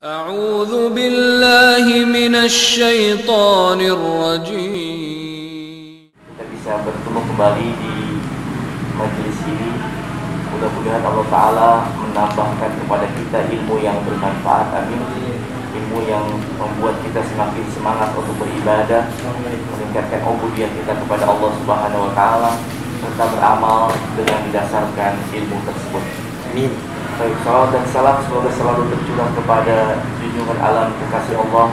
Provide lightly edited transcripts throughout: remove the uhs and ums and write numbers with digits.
أعوذ بالله من الشيطان الرجيم. Kita bisa bertemu kembali di majelis ini. Mudah-mudahan Allah Ta'ala menambahkan kepada kita ilmu yang bermanfaat. Amin. Ilmu yang membuat kita semakin semangat untuk beribadah, meningkatkan ubudiyah kita kepada Allah Subhanahu Wa Ta'ala, serta beramal dengan didasarkan ilmu tersebut. Amin. Baik, salawat dan salam semoga selalu tercurah kepada junjungan alam kekasih Allah,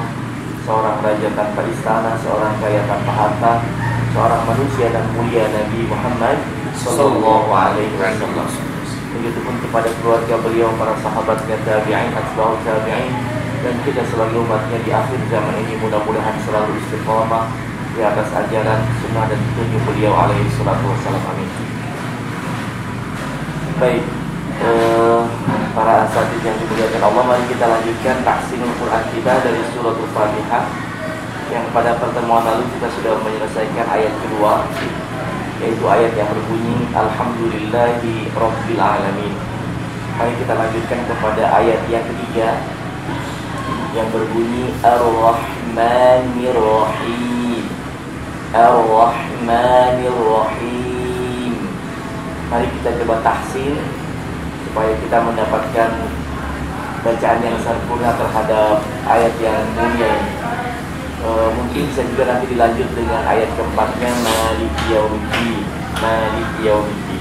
seorang raja tanpa istana, seorang kaya tanpa harta, seorang manusia dan mulia Nabi Muhammad Sallallahu Alaihi Wasallam. Begitupun kepada keluarga beliau, para sahabatnya, tabi'in, atba'u tabi'in, dan kita sebagai umatnya di akhir zaman ini mudah-mudahan selalu istiqamah di atas ajaran sunnah dan petunjuk beliau alaihi salatu wassalam. Amin. Baik, para asatidz yang dimuliakan Allah, mari kita lanjutkan tahsinul Quran kita dari surah Al-Fatihah, yang pada pertemuan lalu kita sudah menyelesaikan ayat kedua, yaitu ayat yang berbunyi Alhamdulillahi Rabbil Alamin. Mari kita lanjutkan kepada ayat yang ketiga, yang berbunyi Ar-Rahmanir-Rahim. Ar-Rahmanir-Rahim. Mari kita coba tahsin supaya kita mendapatkan bacaan yang sempurna terhadap ayat yang mulia ini. Mungkin bisa juga nanti dilanjut dengan ayat keempatnya, Maliki Yaumiddin. Maliki Yaumiddin.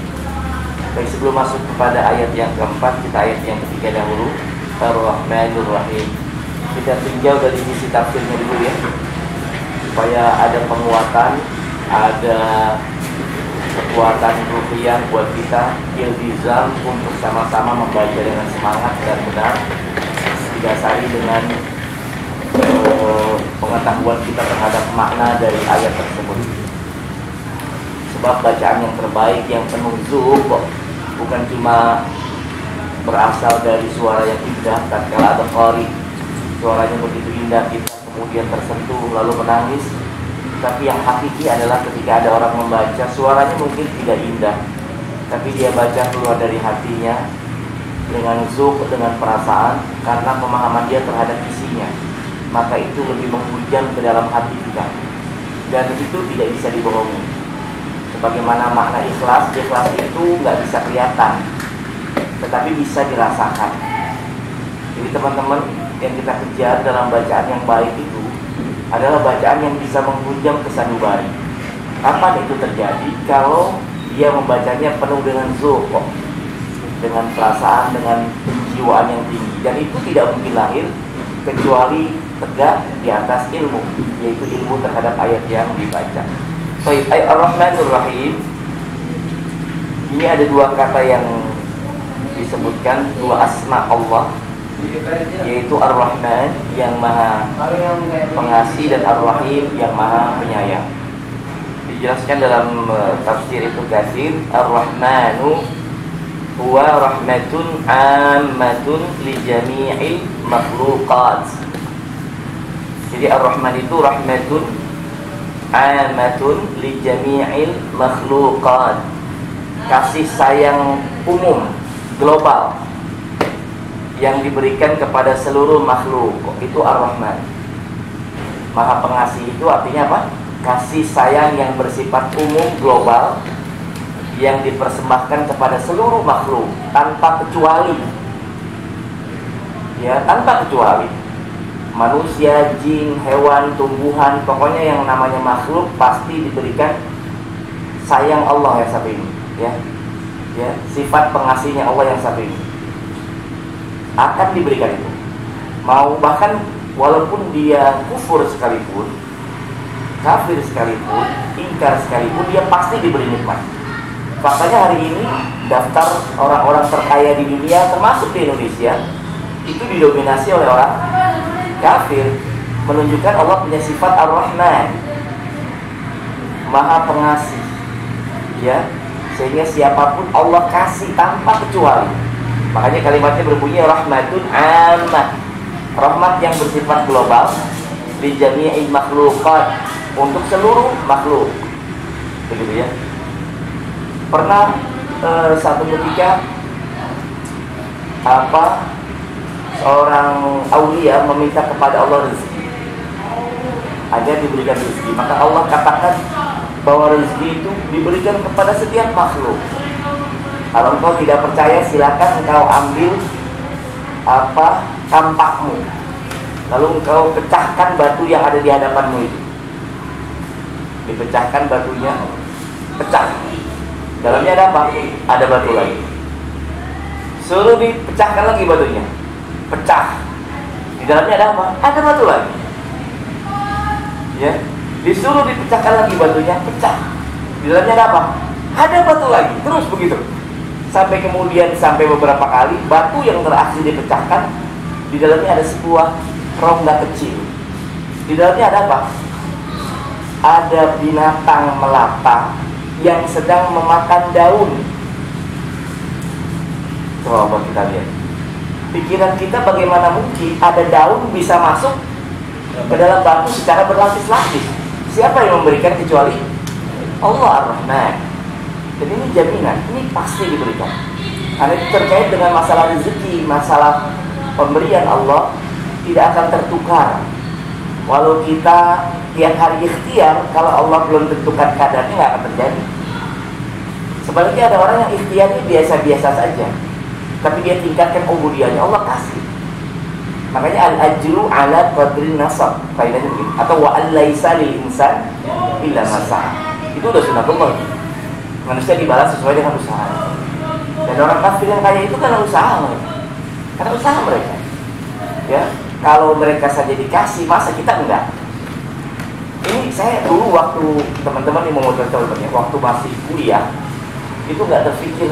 Baik, sebelum masuk kepada ayat yang keempat, kita ayat yang ketiga dahulu, Ar-Rahmanir-Rahim. Kita tinjau dari sisi tafsirnya dulu ya, supaya ada penguatan, ada kekuatan ruhiyah buat kita, iltizam untuk sama-sama membaca dengan semangat dan benar, didasari dengan pengetahuan kita terhadap makna dari ayat tersebut. Sebab bacaan yang terbaik, yang penuh zuhur, bukan cuma berasal dari suara yang indah. Tatkala ada qari, suaranya begitu indah, kita kemudian tersentuh lalu menangis. Tapi yang hakiki adalah ketika ada orang membaca, suaranya mungkin tidak indah, tapi dia baca keluar dari hatinya dengan zuhur, dengan perasaan, karena pemahaman dia terhadap isinya, maka itu lebih menghujam ke dalam hati kita, dan itu tidak bisa dibohongi. Sebagaimana makna ikhlas, ikhlas itu nggak bisa kelihatan, tetapi bisa dirasakan. Jadi teman-teman, yang kita kejar dalam bacaan yang baik itu adalah bacaan yang bisa menghujam kesanubari. Kapan itu terjadi? Kalau dia membacanya penuh dengan zuhur, dengan perasaan, dengan penjiwaan yang tinggi. Dan itu tidak mungkin lahir kecuali tegak di atas ilmu, yaitu ilmu terhadap ayat yang dibaca. Baik, ayat Ar-Rahmanir-Rahim. Ini ada dua kata yang disebutkan, dua asma Allah, yaitu Ar-Rahman yang maha pengasih dan Ar-Rahim yang maha penyayang. Dijelaskan dalam tafsir Ibnu Katsir, Ar-Rahmanu huwa rahmatun ammatun li jami'il makhluqat. Jadi Ar-Rahman itu rahmatun ammatun li jami'il makhluqat, kasih sayang umum, global, yang diberikan kepada seluruh makhluk. Itu Ar-Rahman. Maha pengasih itu artinya apa? Kasih sayang yang bersifat umum, global, yang dipersembahkan kepada seluruh makhluk tanpa kecuali. Ya, tanpa kecuali. Manusia, jin, hewan, tumbuhan, pokoknya yang namanya makhluk pasti diberikan sayang Allah yang satu ini. Ya, sifat pengasihnya Allah yang satu ini akan diberikan itu. Mau bahkan walaupun dia kufur sekalipun, kafir sekalipun, ingkar sekalipun, dia pasti diberi nikmat. Faktanya hari ini daftar orang-orang terkaya di dunia, termasuk di Indonesia, itu didominasi oleh orang kafir, menunjukkan Allah punya sifat Ar-Rahman, maha pengasih, ya, sehingga siapapun Allah kasih tanpa kecuali. Makanya kalimatnya berbunyi rahmatun ammah, rahmat yang bersifat global, li jami'il makhluqat, untuk seluruh makhluk. Begitu ya. Pernah satu ketika seorang aulia meminta kepada Allah rezeki agar diberikan rezeki, maka Allah katakan bahwa rezeki itu diberikan kepada setiap makhluk. Kalau engkau tidak percaya, silakan engkau ambil tampakmu, lalu engkau pecahkan batu yang ada di hadapanmu itu. Dipecahkan batunya, pecah. Dalamnya ada apa? Ada batu lagi. Suruh dipecahkan lagi batunya, pecah. Di dalamnya ada apa? Ada batu lagi. Ya, disuruh dipecahkan lagi batunya, pecah. Di dalamnya ada apa? Ada batu lagi. Terus begitu. Sampai kemudian sampai beberapa kali batu yang terakhir dipecahkan, di dalamnya ada sebuah rongga kecil. Di dalamnya ada apa? Ada binatang melata yang sedang memakan daun. Coba kita lihat. Pikiran kita bagaimana mungkin ada daun bisa masuk ke dalam batu secara berlapis-lapis? Siapa yang memberikan kecuali Allah Ar-Rahman? Dan ini jaminan, ini pasti diberikan. Karena itu terkait dengan masalah rezeki, masalah pemberian Allah tidak akan tertukar. Walau kita tiap hari ikhtiar, kalau Allah belum tentukan kadarnya nggak akan terjadi. Sebaliknya ada orang yang ikhtiarnya biasa-biasa saja, tapi dia tingkatkan ubudiyahnya, Allah kasih. Makanya al-ajru ala qadrin nasab, kaidahnya begitu. Atau wa al-laisa lil insan illa ma sa'a. Itu udah sunatullah. Manusia dibalas sesuai dengan usaha. Dan orang kafir yang kaya itu karena usaha mereka. Karena usaha mereka. Ya, kalau mereka saja dikasih, masa kita enggak? Ini saya dulu waktu teman-teman yang mau contohnya, waktu masih kuliah, itu enggak terpikir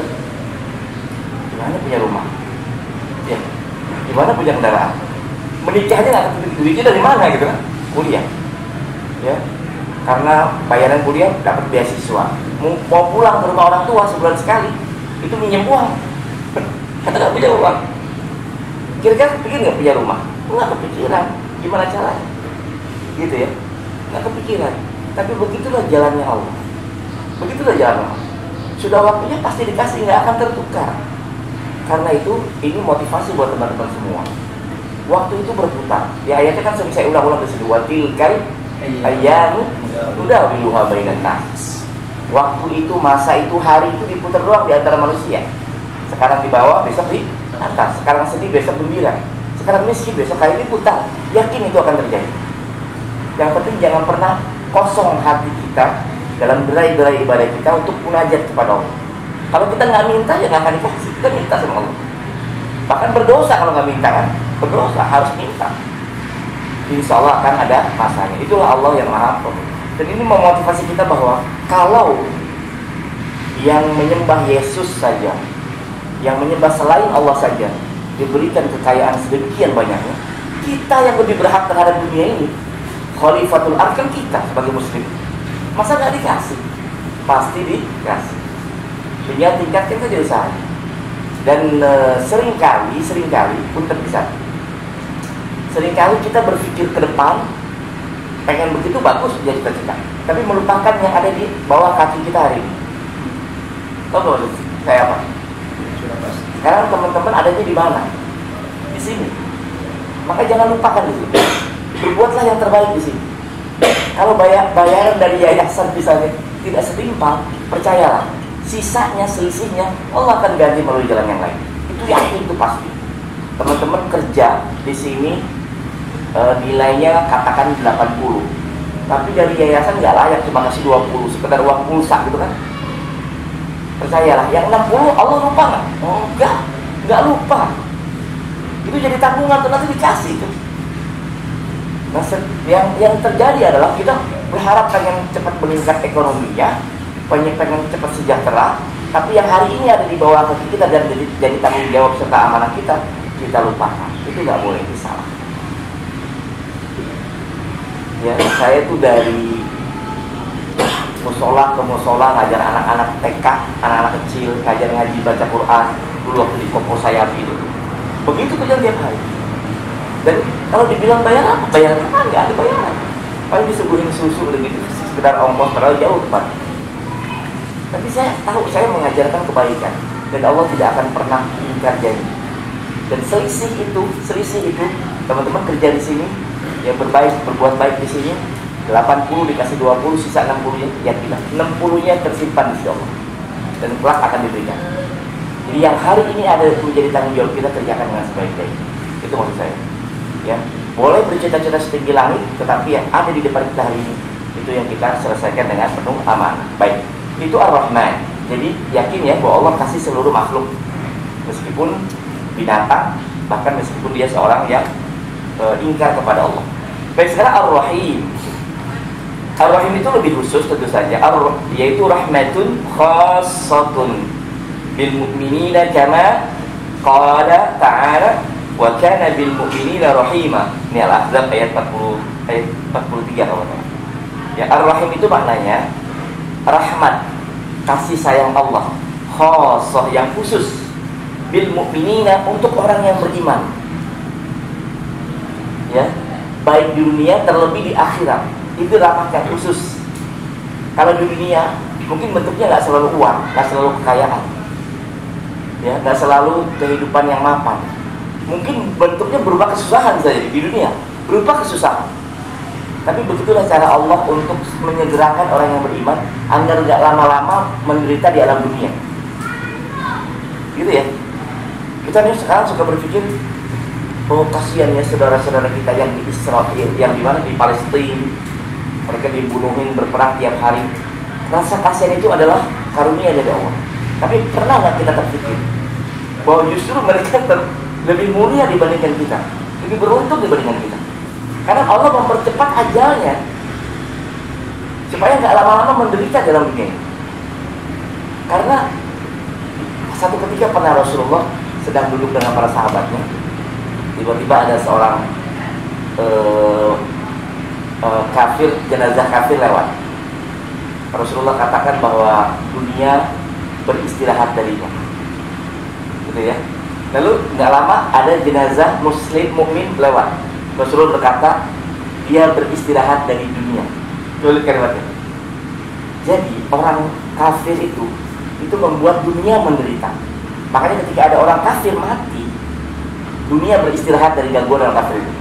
gimana punya rumah, ya, gimana punya kendaraan, menikahnya nggak terpikir duitnya dari mana gitu kan, kuliah, ya. Karena bayaran kuliah dapat beasiswa, mau pulang ke rumah orang tua sebulan sekali, itu minjem uang. Kata nggak punya uang. Kira-kira kepikir nggak punya rumah? Nggak kepikiran. Gimana caranya? Gitu ya, nggak kepikiran. Tapi begitulah jalannya Allah. Begitulah jalan Allah. Sudah waktunya pasti dikasih, nggak akan tertukar. Karena itu, ini motivasi buat teman-teman semua. Waktu itu berputar. Di ayatnya kan sering saya ulang-ulang di sini. Watilkai ayyamu nudawiluha bainan nas. Waktu itu, masa itu, hari itu diputar doang di antara manusia. Sekarang di bawah, besok di atas. Sekarang sedih, besok gembira. Sekarang miskin, besok kali ini putar. Yakin itu akan terjadi. Yang penting jangan pernah kosong hati kita dalam gerai-gerai ibadah kita untuk munajat kepada Allah. Kalau kita nggak minta, ya nggak akan dikasih. Kita minta sama Allah. Bahkan berdosa kalau nggak minta kan. Berdosa, harus minta. Insya Allah akan ada masanya. Itulah Allah yang maha pemurah. Dan ini memotivasi kita bahwa kalau yang menyembah Yesus saja, yang menyembah selain Allah saja, diberikan kekayaan sedemikian banyaknya, kita yang lebih berhak terhadap dunia ini, Khalifatul Ardh kan kita sebagai muslim. Masa nggak dikasih? Pasti dikasih. Tinggal tingkatkan saja usaha. Dan seringkali pun terbisa. Seringkali kita berpikir ke depan, pengen begitu bagus jadi cita-cita, tapi melupakan yang ada di bawah kaki kita hari ini. Tahu nggak kayak apa? Sekarang teman-teman adanya di mana? Di sini. Maka jangan lupakan di sini. Berbuatlah yang terbaik di sini. Kalau bayaran dari yayasan misalnya tidak setimpal, percayalah, sisanya, selisihnya Allah akan ganti melalui jalan yang lain. Itu yakin, itu pasti. Teman-teman kerja di sini nilainya katakan 80, tapi dari yayasan nggak layak, cuma kasih 20, sekedar uang pulsa gitu kan. Percayalah, yang 60 Allah lupa nggak? Oh, nggak lupa. Itu jadi tabungan tuh, nanti dikasih tuh. Nah, yang terjadi adalah kita berharap pengen cepat meningkat ekonominya, pengen cepat sejahtera, tapi yang hari ini ada di bawah kaki kita dan jadi tanggung jawab serta amanah kita lupakan. Itu nggak boleh disalah. Ya, saya tuh dari musola ke musola ngajar anak-anak TK, anak-anak kecil, ngajar ngaji baca Quran dulu waktu di Kopo Sayap itu. Begitu kerja tiap hari. Dan kalau dibilang bayar apa? Bayar apa? Nggak ada bayaran. Paling disuguhin susu begitu, sekedar ongkos terlalu jauh tempat. Tapi saya tahu saya mengajarkan kebaikan dan Allah tidak akan pernah ingkar janji. Dan selisih itu teman-teman kerja di sini, yang berbuat baik di sini 80 dikasih 20, sisa 60-nya, ya tidak, 60-nya tersimpan di sisi Allah dan kelak akan diberikan. Jadi yang hari ini ada menjadi tanggung jawab kita, kerjakan dengan sebaik-baiknya. Itu maksud saya. Ya, boleh bercita-cita setinggi langit, tetapi yang ada di depan kita hari ini itu yang kita selesaikan dengan penuh amanah. Baik, itu Ar-Rahman. Jadi yakin ya bahwa Allah kasih seluruh makhluk, meskipun binatang, bahkan meskipun dia seorang yang ingkar kepada Allah. Baik, sekarang Ar-Rahim. Ar-Rahim itu lebih khusus tentu saja, yaitu rahmatun khassatun bil mu'minina kama qala ta'ala wa kana bil mu'minina rahima. Ini Al-Ahzab ayat 43 kalau tidak. Ya, Ar-Rahim itu maknanya rahmat, kasih sayang Allah, khassah yang khusus, bil mu'minina untuk orang yang beriman. Ya, baik di dunia terlebih di akhirat. Itu rahmat yang khusus. Kalau di dunia mungkin bentuknya nggak selalu uang, nggak selalu kekayaan, ya, nggak selalu kehidupan yang mapan. Mungkin bentuknya berupa kesusahan saja di dunia, berupa kesusahan. Tapi begitulah cara Allah untuk menyegerakan orang yang beriman agar nggak lama-lama menderita di alam dunia. Gitu ya. Kita nih sekarang suka berpikir, oh kasihan ya saudara-saudara kita yang di Israel, yang di mana, di Palestina. Mereka dibunuhin, berperang tiap hari. Rasa kasihan itu adalah karunia dari Allah. Tapi pernah nggak kita terpikir bahwa justru mereka lebih mulia dibandingkan kita, lebih beruntung dibandingkan kita? Karena Allah mempercepat ajalnya supaya nggak lama-lama menderita dalam dunia. Karena satu ketika pernah Rasulullah sedang duduk dengan para sahabatnya, tiba-tiba ada seorang kafir, jenazah kafir lewat. Rasulullah katakan bahwa dunia beristirahat darinya, gitu ya. Lalu nggak lama ada jenazah muslim mukmin lewat. Rasulullah berkata, dia beristirahat dari dunia. Tulis kalimatnya. Jadi orang kafir itu membuat dunia menderita. Makanya ketika ada orang kafir mati, dunia beristirahat dari gangguan orang kafir itu.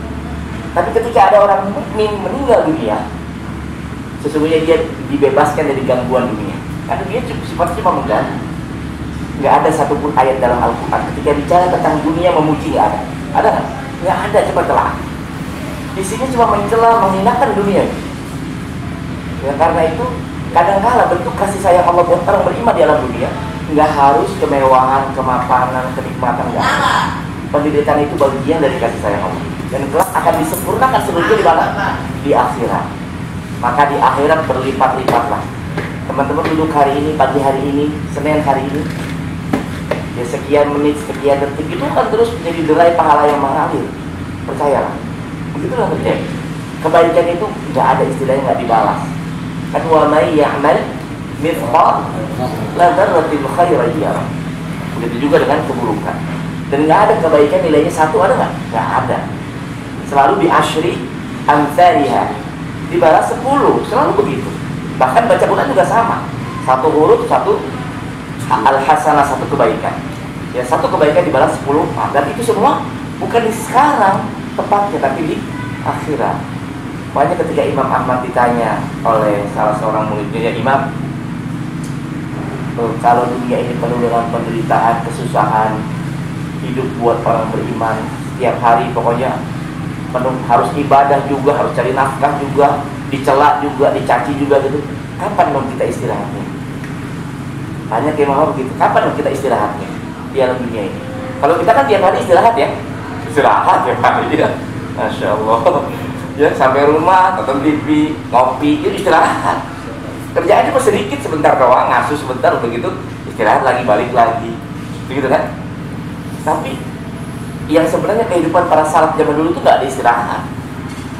Tapi ketika ada orang mukmin meninggal dunia, sesungguhnya dia dibebaskan dari gangguan dunia. Karena dia sifatnya cuma mengganti. Nggak ada satupun ayat dalam Al-Quran ketika bicara tentang dunia memuji, nggak ada. Ada nggak? Nggak ada, coba telah. Di sini cuma mencela, menghinakan dunia. Ya, karena itu kadang-kala bentuk kasih sayang Allah buat orang beriman di alam dunia nggak harus kemewahan, kemapanan, kenikmatan, nggak ada. Penderitaan itu bagian dari kasih sayang Allah. Dan kelak akan disempurnakan seluruhnya di mana? Di akhirat. Maka di akhirat berlipat-lipatlah. Teman-teman duduk hari ini, pagi hari ini, Senin hari ini, ya sekian menit, sekian detik, itu kan terus menjadi derai pahala yang mengalir. Percayalah. Begitulah terjadi. Kebaikan itu nggak ada istilahnya nggak dibalas. Kan wa may ya'mal mithqala dzarratin khairan yarah. Begitu juga dengan keburukan. Dan nggak ada kebaikan nilainya satu, ada nggak? Nggak ada. Selalu di asyri amthaliha, dibalas 10, selalu begitu. Bahkan baca Quran juga sama, satu huruf, satu al-hasanah, satu kebaikan. Ya, satu kebaikan dibalas 10. Dan itu semua bukan di sekarang tepatnya, tapi di akhirat. Makanya ketika Imam Ahmad ditanya oleh salah seorang muridnya, Imam, kalau dunia ini penuh dengan penderitaan, kesusahan, hidup buat orang beriman setiap hari pokoknya penuh, harus ibadah juga, harus cari nafkah juga, dicela juga, dicaci juga gitu. Kapan dong kita istirahatnya? Hanya kayak mau begitu. Kapan dong kita istirahatnya di alam dunia ini? Kalau kita kan tiap hari istirahat ya, istirahat tiap hari ya. Masya Allah. Ya, sampai rumah, nonton TV, ngopi, itu istirahat. Kerjaan cuma sedikit, sebentar doang, ngasuh sebentar, begitu istirahat lagi, balik lagi, begitu kan? Tapi yang sebenarnya kehidupan para salaf zaman dulu itu nggak ada istirahat.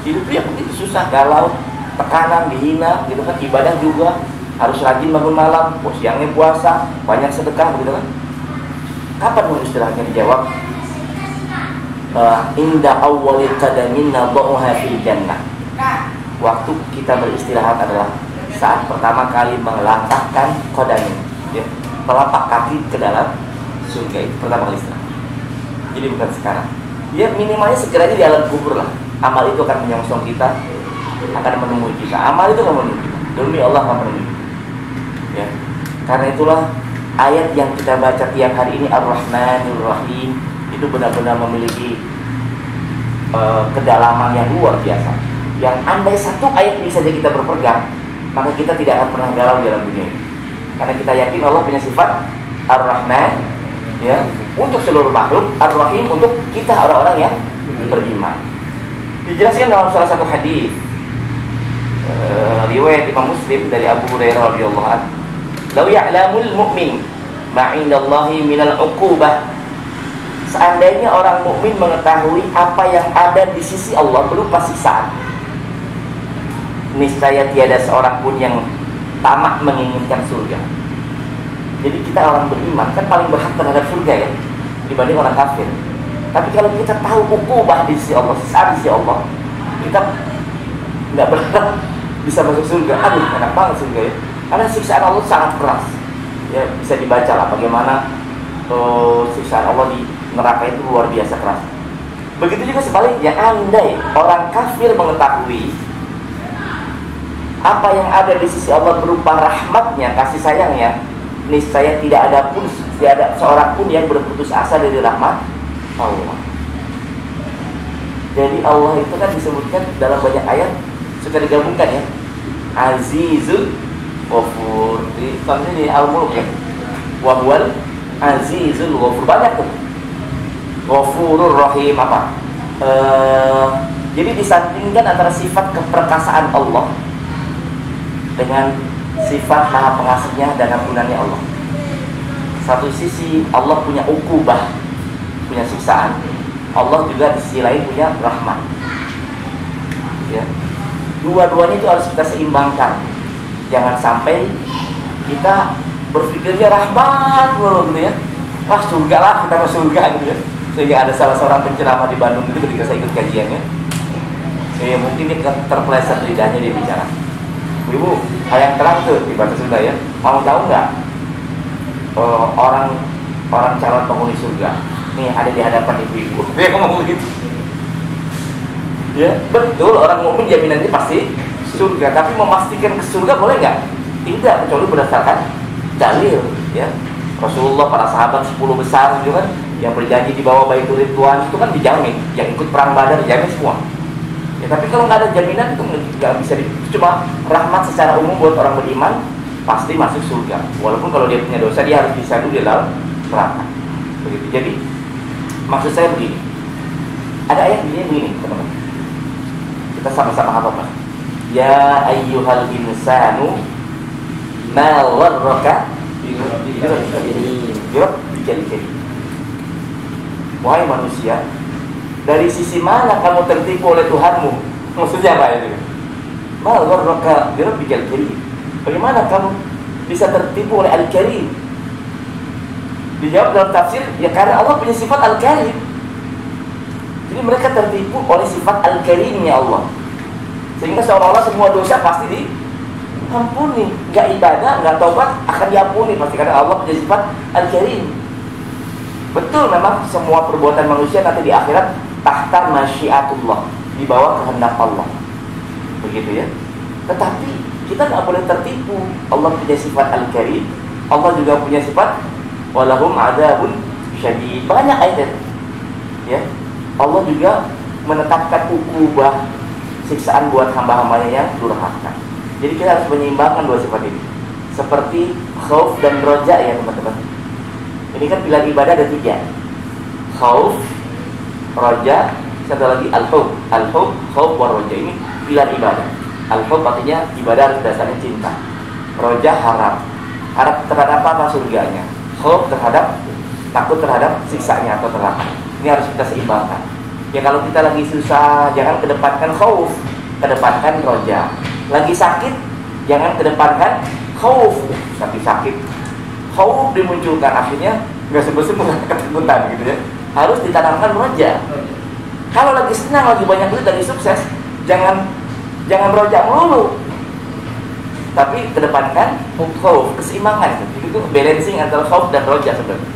Hidup itu ya begitu susah, galau, tekanan, dihina, gitu kan. Ibadah juga harus rajin bangun malam, siangnya puasa, banyak sedekah, begitu kan. Kapan mau istirahatnya? Dijawab, inda awwalil qadamin nadhuha fil jannah. Waktu kita beristirahat adalah saat pertama kali melangkahkan qadamin, ya, telapak kaki ke dalam surga. Itu pertama kali istirahat. Jadi bukan sekarang. Ya minimalnya segera di alam kubur lah. Amal itu akan menyongsong kita, akan menemui kita. Amal itu akan menemui kita. Demi Allah akan menemui kita. Ya. Karena itulah ayat yang kita baca tiap hari ini Ar-Rahmanir Rahim itu benar-benar memiliki kedalaman yang luar biasa. Yang andai satu ayat ini saja kita berpegang, maka kita tidak akan pernah galau dalam dunia ini. Karena kita yakin Allah punya sifat Ar-Rahman, ya, untuk seluruh makhluk, Ar-Rahim untuk kita orang-orang yang beriman. Dijelaskan dalam salah satu hadis riwayat Imam Muslim dari Abu Hurairah radhiyallahu anhu, "Law ya'lamul mu'min ma 'indallahi minal 'uqubah." Seandainya orang mukmin mengetahui apa yang ada di sisi Allah berupa siksaan, niscaya tiada seorang pun yang tamak menginginkan surga. Jadi kita orang beriman kan paling berhak terhadap surga ya, dibanding orang kafir. Tapi kalau kita tahu ukubah di sisi Allah, siksaan di sisi Allah, kita nggak berharap bisa masuk surga. Aduh, enak banget surga ya. Karena siksaan Allah sangat keras. Ya, bisa dibaca lah bagaimana siksaan Allah di neraka itu luar biasa keras. Begitu juga sebaliknya, andai orang kafir mengetahui apa yang ada di sisi Allah berupa rahmatnya, kasih sayangnya, niscaya tidak ada seorang pun yang berputus asa dari rahmat Allah. Jadi Allah itu kan disebutkan dalam banyak ayat, suka digabungkan ya, Azizul Ghafur. Contohnya di Al-Mulk ya, wa huwal Azizul Ghafur, banyak tuh. Ghafurur Rahim apa? Jadi disandingkan antara sifat keperkasaan Allah dengan sifat maha pengasihnya dan ampunannya Allah. Satu sisi Allah punya ukubah, punya siksaan. Allah juga di sisi lain punya rahmat. Ya. Dua-duanya itu harus kita seimbangkan. Jangan sampai kita berpikirnya rahmat gitu ya. Wah surga lah, kita mau surga gitu ya. Sehingga ada salah seorang penceramah di Bandung itu ketika saya ikut kajiannya, mungkin dia terpeleset lidahnya, dia bicara, "Ibu, hal yang terang tuh di bahasa Sunda ya, mau tahu nggak orang calon penghuni surga nih ada di hadapan ibu-ibu." Dia ngomong begitu. Ya betul, orang mukmin jaminannya pasti surga, tapi memastikan ke surga boleh nggak? Tidak, kecuali berdasarkan dalil ya. Rasulullah, para sahabat 10 besar juga kan yang berjanji di bawah Baitul Ridwan itu kan dijamin, yang ikut perang Badar dijamin semua. Ya tapi kalau nggak ada jaminan itu nggak bisa cuma rahmat secara umum buat orang beriman pasti masuk surga. Walaupun kalau dia punya dosa dia harus bisa dulu di dalam neraka. Begitu. Jadi maksud saya begini. Ada ayat begini teman-teman. Kita sama-sama hafal Mas. Ya ayyuhal insanu ma gharraka jadi. Wahai manusia, dari sisi mana kamu tertipu oleh Tuhanmu? Maksudnya apa itu? Mal gharraka bi rabbikal karim. Bagaimana kamu bisa tertipu oleh Al-Karim? Dijawab dalam tafsir, ya karena Allah punya sifat Al-Karim. Jadi mereka tertipu oleh sifat Al-Karimnya Allah. Sehingga seolah-olah semua dosa pasti diampuni. Gak ibadah, gak taubat akan diampuni pasti karena Allah punya sifat Al-Karim. Betul, memang semua perbuatan manusia nanti di akhirat tahta masyiatullah, di bawah kehendak Allah. Begitu ya. Tetapi kita nggak boleh tertipu. Allah punya sifat Al-Karim, Allah juga punya sifat walahum adzabun syadid. Banyak ayat ya. Allah juga menetapkan ukubah, siksaan buat hamba-hambanya yang durhaka. Jadi kita harus menyeimbangkan dua sifat ini. Seperti khauf dan roja ya teman-teman. Ini kan pilihan ibadah ada 3. Khauf, roja, satu lagi al-hub. Al-hub, khauf, roja. Ini pilihan ibadah. Al-hub artinya ibadah harus dasarnya cinta. Roja harap. Harap terhadap apa? Surganya. Khauf terhadap, takut terhadap siksanya atau neraka. Ini harus kita seimbangkan. Ya kalau kita lagi susah, jangan kedepankan khauf, kedepankan roja. Lagi sakit, jangan kedepankan khauf, sakit. Khauf dimunculkan, akhirnya nggak sembuh-sembuh, ketakutan gitu ya. Harus ditanamkan roja. Kalau lagi senang, lagi banyak duit, lagi sukses, jangan roja melulu, tapi kedepankan khauf, keseimbangan. Itu balancing antara khauf dan roja sebenarnya.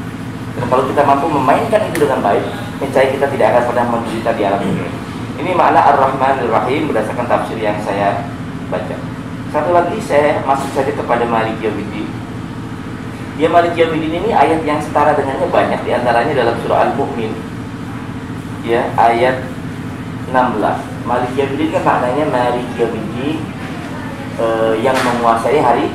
Dan kalau kita mampu memainkan itu dengan baik, niscaya kita tidak akan pernah menderita di alam dunia. Ini makna Ar-Rahmanir Rahim berdasarkan tafsir yang saya baca. Satu lagi saya masuk saja kepada Maliki Yaumiddin. Dia Maliki Yaumiddin ini ayat yang setara dengannya banyak, di antaranya dalam surah Al-Mu'min. Ya, ayat 16. Maliki Yaumiddin kan maknanya Maliki Yaumiddin, yang menguasai hari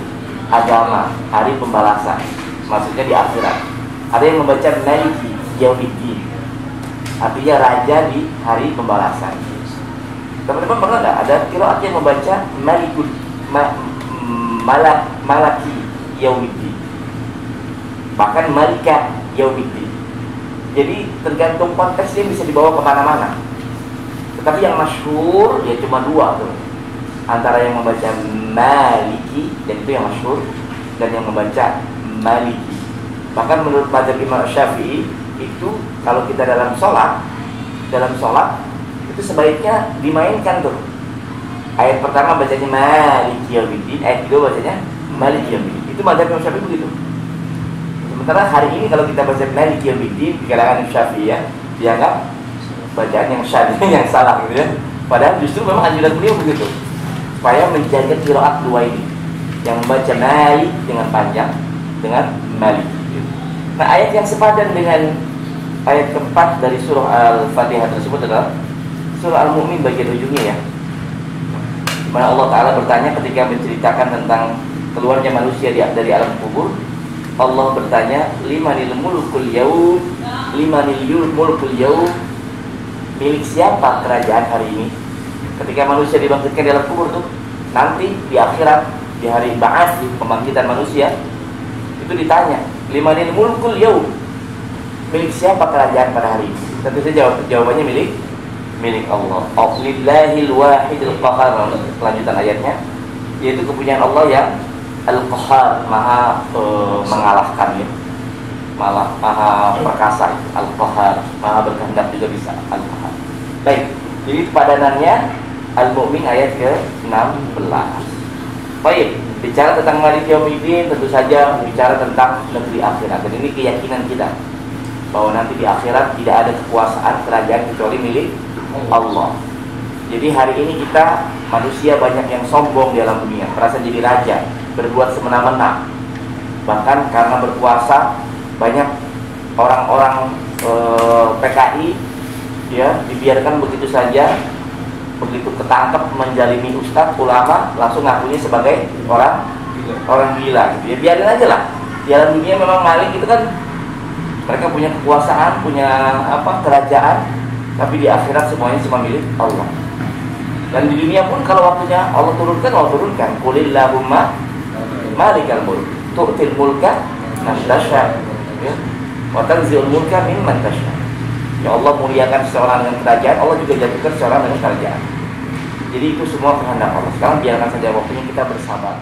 agama, hari pembalasan. Maksudnya di akhirat. Ada yang membaca Maliki Yaumiddin, artinya raja di hari pembalasan. Teman-teman pernah nggak ada qiraat yang membaca Malikul Malaki Yaumiddin, bahkan Malika Yaumiddin. Jadi tergantung konteksnya bisa dibawa kemana-mana. Tetapi yang masyhur ya cuma dua tuh, antara yang membaca Maliki, dan itu yang masyhur, dan yang membaca Maliki. Bahkan menurut mazhab Imam Syafi'i itu kalau kita dalam sholat itu sebaiknya dimainkan tuh. Ayat pertama bacanya Maliki Yaumiddin, ayat kedua bacanya Maliki Yaumiddin. Itu mazhab Imam Syafi'i begitu. Sementara hari ini kalau kita baca Maliki Yaumiddin di kalangan Syafi'i ya, dianggap bacaan yang syadz, yang salah gitu ya. Padahal justru memang anjuran beliau begitu, supaya menjaga qiraat dua ini, yang membaca Malik dengan panjang dengan Malik. Nah, ayat yang sepadan dengan ayat keempat dari surah Al-Fatihah tersebut adalah surah Al-Mu'min bagian ujungnya ya, dimana Allah Ta'ala bertanya ketika menceritakan tentang keluarnya manusia dari alam kubur. Allah bertanya, limanil mulkul yaum, limanil mulkul yaum, milik siapa kerajaan hari ini? Ketika manusia dibangkitkan di alam kubur tuh, nanti di akhirat, di hari ba'ats, pembangkitan manusia, itu ditanya, limanil mulkul yaum, milik siapa kerajaan pada hari ini? Tentu saja jawabannya milik Allah. Lillahil wahidil qahar, lanjutan ayatnya, yaitu kepunyaan Allah yang Al-Qahar, maha mengalahkan ya, maha perkasa. Al-Qahar, maha berkehendak juga bisa. Al-Qahar. Baik, jadi padanannya Al-Mu'min ayat ke-16. Baik, bicara tentang Maliki Yaumiddin, tentu saja bicara tentang negeri akhirat. Dan ini keyakinan kita bahwa nanti di akhirat tidak ada kekuasaan kerajaan kecuali milik Allah. Jadi hari ini kita manusia banyak yang sombong di alam dunia, merasa jadi raja, berbuat semena-mena. Bahkan karena berkuasa, banyak orang-orang PKI ya dibiarkan begitu saja, begitu ketangkep menjalimi ustadz, ulama, langsung ngakunya sebagai orang gila gitu. Ya biarin aja lah. Di alam dunia memang maling itu kan, mereka punya kekuasaan, punya kerajaan, tapi di akhirat semuanya cuma milik Allah. Dan di dunia pun kalau waktunya Allah turunkan. Qulillahumma malikal mulk, tu'til mulka man tasha, ya, wa tanzi'ul mulka mimman tasha. Ya Allah muliakan seseorang dengan kerajaan, Allah juga jatuhkan seseorang dengan kerajaan. Jadi itu semua kehendak Allah. Sekarang biarkan saja waktunya kita bersabar.